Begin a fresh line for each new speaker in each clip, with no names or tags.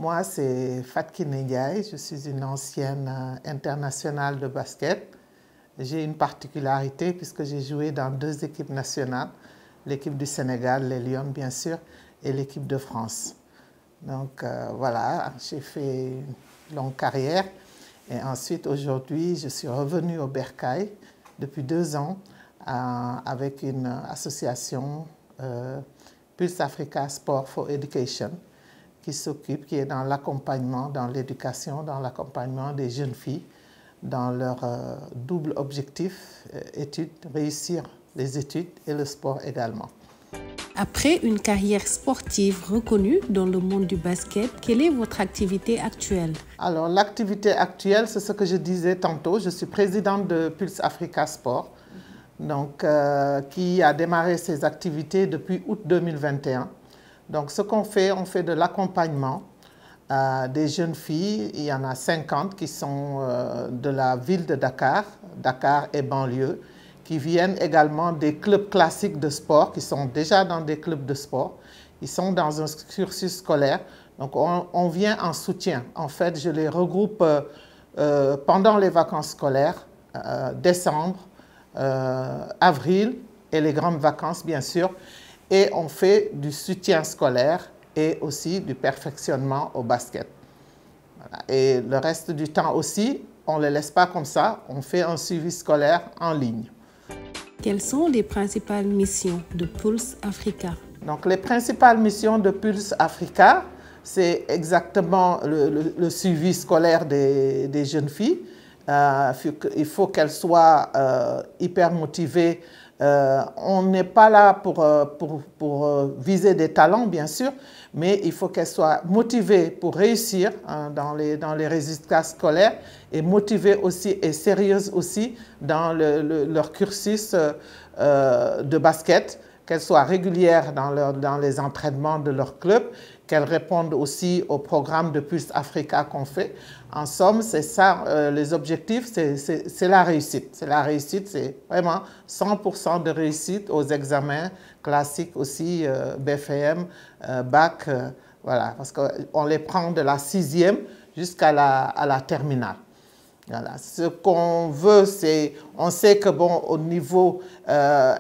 Moi, c'est Fatkine Ndiaye, je suis une ancienne internationale de basket. J'ai une particularité puisque j'ai joué dans 2 équipes nationales, l'équipe du Sénégal, les Lions bien sûr, et l'équipe de France. Donc voilà, j'ai fait une longue carrière et ensuite aujourd'hui je suis revenue au Bercail depuis 2 ans avec une association Pulse Africa Sport for Education qui est dans l'accompagnement, dans l'éducation, dans l'accompagnement des jeunes filles dans leur double objectif, études, réussir les études et le sport également.
Après une carrière sportive reconnue dans le monde du basket, quelle est votre activité actuelle?
Alors l'activité actuelle, c'est ce que je disais tantôt, je suis présidente de Pulse Africa Sport, donc, qui a démarré ses activités depuis août 2021. Donc ce qu'on fait, on fait de l'accompagnement des jeunes filles, il y en a 50 qui sont de la ville de Dakar, Dakar et banlieue, qui viennent également des clubs classiques de sport, qui sont déjà dans des clubs de sport. Ils sont dans un cursus scolaire, donc on vient en soutien. En fait, je les regroupe pendant les vacances scolaires, décembre, avril et les grandes vacances bien sûr, et on fait du soutien scolaire et aussi du perfectionnement au basket. Voilà. Et le reste du temps aussi, on ne les laisse pas comme ça, on fait un suivi scolaire en ligne.
Quelles sont les principales missions de Pulse Africa? Donc,
les principales missions de Pulse Africa, c'est exactement le suivi scolaire des jeunes filles. Il faut qu'elles soient hyper motivées. On n'est pas là pour viser des talents, bien sûr, mais il faut qu'elles soient motivées pour réussir dans les résultats scolaires et motivées aussi et sérieuses aussi dans leur cursus de basket, qu'elles soient régulières dans les entraînements de leur club, qu'elles répondent aussi au programme de Pulse Africa qu'on fait. En somme, c'est ça, les objectifs, c'est la réussite. C'est la réussite, c'est vraiment 100% de réussite aux examens classiques aussi, BFM, bac, voilà, parce qu'on les prend de la 6e jusqu'à la terminale. Voilà. Ce qu'on veut, c'est, on sait que bon, au niveau,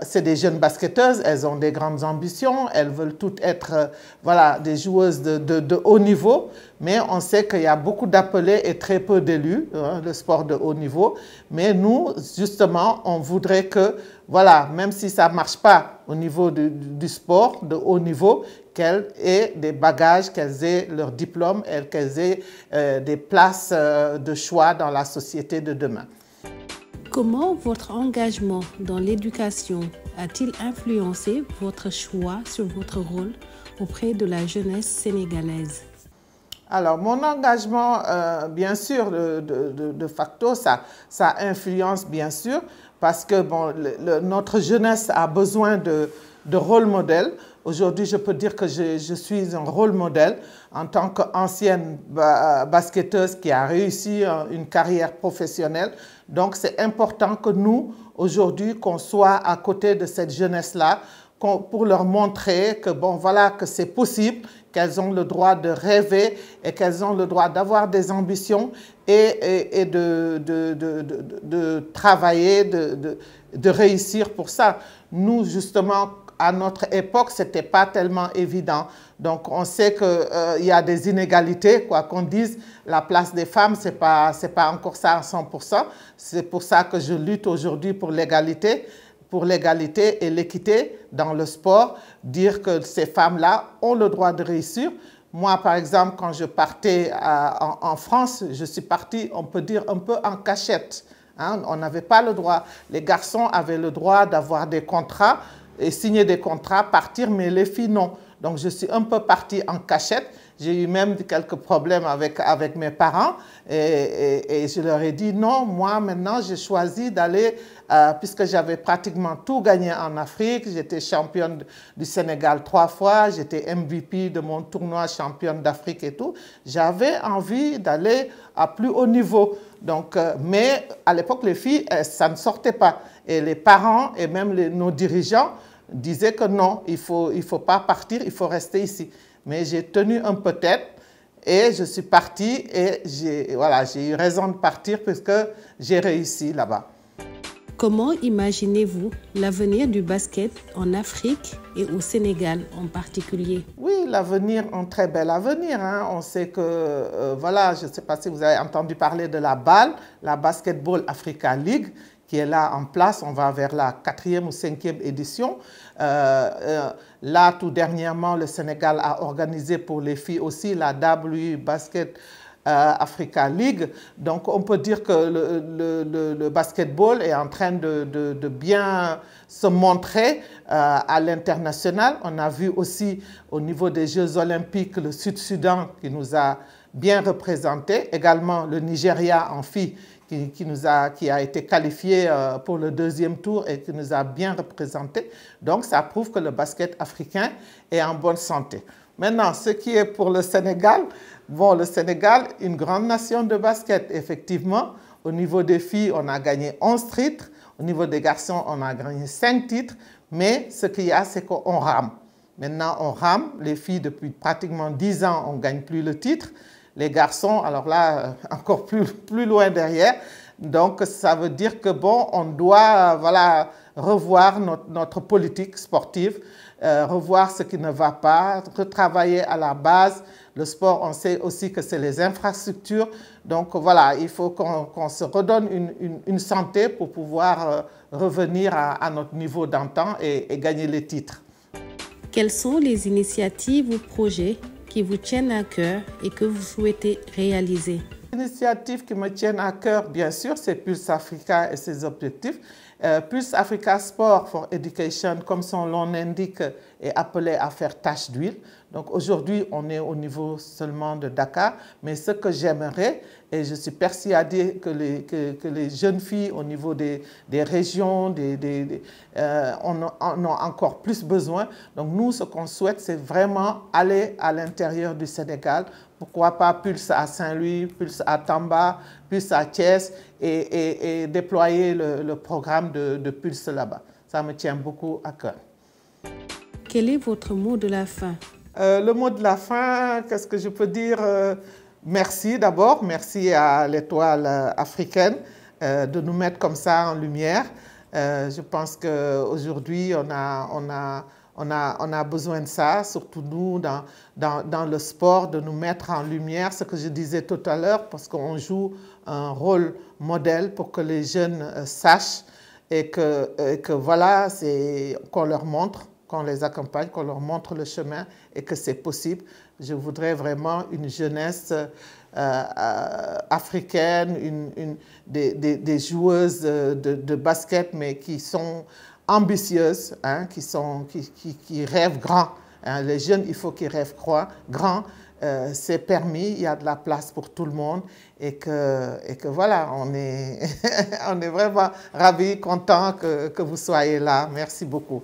c'est des jeunes basketteuses, elles ont des grandes ambitions, elles veulent toutes être, voilà, des joueuses de haut niveau, mais on sait qu'il y a beaucoup d'appelés et très peu d'élus, hein, le sport de haut niveau. Mais nous, justement, on voudrait que, voilà, même si ça ne marche pas au niveau du sport de haut niveau, qu'elles aient des bagages, qu'elles aient leur diplôme et qu'elles aient des places de choix dans la société de demain.
Comment votre engagement dans l'éducation a-t-il influencé votre choix sur votre rôle auprès de la jeunesse sénégalaise?
Alors, mon engagement, bien sûr, de facto, ça influence bien sûr, parce que bon, notre jeunesse a besoin de rôle modèle. Aujourd'hui, je peux dire que je suis un rôle modèle en tant qu'ancienne basketteuse qui a réussi une carrière professionnelle. Donc, c'est important que nous, aujourd'hui, qu'on soit à côté de cette jeunesse-là pour leur montrer que, bon, voilà, que c'est possible, qu'elles ont le droit de rêver et qu'elles ont le droit d'avoir des ambitions et de travailler, de réussir pour ça. Nous, justement, à notre époque, ce n'était pas tellement évident. Donc, on sait qu'il y a des inégalités, quoi qu'on dise. La place des femmes, ce n'est pas encore ça à 100%. C'est pour ça que je lutte aujourd'hui pour l'égalité et l'équité dans le sport. Dire que ces femmes-là ont le droit de réussir. Moi, par exemple, quand je partais en France, je suis partie, on peut dire, un peu en cachette. Hein? On n'avait pas le droit. Les garçons avaient le droit d'avoir des contrats et signer des contrats, partir, mais les filles non. Donc je suis un peu partie en cachette. J'ai eu même quelques problèmes avec mes parents et je leur ai dit non, moi maintenant j'ai choisi d'aller, puisque j'avais pratiquement tout gagné en Afrique, j'étais championne du Sénégal 3 fois, j'étais MVP de mon tournoi championne d'Afrique et tout, j'avais envie d'aller à plus haut niveau. Donc, mais à l'époque, les filles, ça ne sortait pas. Et les parents et même nos dirigeants disaient que non, il faut pas partir, il faut rester ici. Mais j'ai tenu un peu tête Et je suis partie et j'ai eu raison de partir puisque j'ai réussi là-bas.
Comment imaginez-vous l'avenir du basket en Afrique et au Sénégal en particulier?
Oui, l'avenir, un très bel avenir. Hein. On sait que, voilà, je ne sais pas si vous avez entendu parler de la BAL, la Basketball Africa League, qui est là en place. On va vers la 4e ou 5e édition. Là, tout dernièrement, le Sénégal a organisé pour les filles aussi la W Basket Africa League. Donc, on peut dire que le basketball est en train de bien se montrer à l'international. On a vu aussi au niveau des Jeux Olympiques le Sud-Soudan qui nous a bien représentés. Également le Nigeria en filles qui a été qualifié pour le 2e tour et qui nous a bien représentés. Donc, ça prouve que le basket africain est en bonne santé. Maintenant, ce qui est pour le Sénégal, bon, le Sénégal, une grande nation de basket, effectivement. Au niveau des filles, on a gagné 11 titres. Au niveau des garçons, on a gagné 5 titres. Mais ce qu'il y a, c'est qu'on rame. Maintenant, on rame. Les filles, depuis pratiquement 10 ans, on ne gagne plus le titre. Les garçons, alors là, encore plus loin derrière. Donc, ça veut dire que, bon, on doit, voilà, revoir notre politique sportive, revoir ce qui ne va pas, retravailler à la base. Le sport, on sait aussi que c'est les infrastructures. Donc, voilà, il faut qu'on se redonne une santé pour pouvoir revenir à notre niveau d'antan et gagner les titres.
Quelles sont les initiatives ou projets qui vous tiennent à cœur et que vous souhaitez réaliser?
L'initiative qui me tient à cœur, bien sûr, c'est Pulse Africa et ses objectifs. Pulse Africa Sport for Education, comme son nom l'indique, est appelé à faire tâche d'huile. Donc aujourd'hui, on est au niveau seulement de Dakar, mais ce que j'aimerais, et je suis persuadée que les jeunes filles au niveau des régions en ont encore plus besoin. Donc nous, ce qu'on souhaite, c'est vraiment aller à l'intérieur du Sénégal. Pourquoi pas Pulse à Saint-Louis, Pulse à Tamba, Pulse à Thiès et déployer le programme de Pulse là-bas. Ça me tient beaucoup à cœur.
Quel est votre mot de la fin?
Le mot de la fin, qu'est-ce que je peux dire? Merci d'abord, merci à l'Étoile africaine de nous mettre comme ça en lumière. Je pense qu'aujourd'hui, on a besoin de ça, surtout nous, dans le sport, de nous mettre en lumière, ce que je disais tout à l'heure, parce qu'on joue un rôle modèle pour que les jeunes sachent et que voilà, qu'on leur montre, qu'on les accompagne, qu'on leur montre le chemin et que c'est possible. Je voudrais vraiment une jeunesse africaine, des joueuses de basket, mais qui sont ambitieuses, hein, qui rêvent grand. Hein. Les jeunes, il faut qu'ils rêvent grand. C'est permis, il y a de la place pour tout le monde et que voilà, on est vraiment ravis, contents que vous soyez là. Merci beaucoup.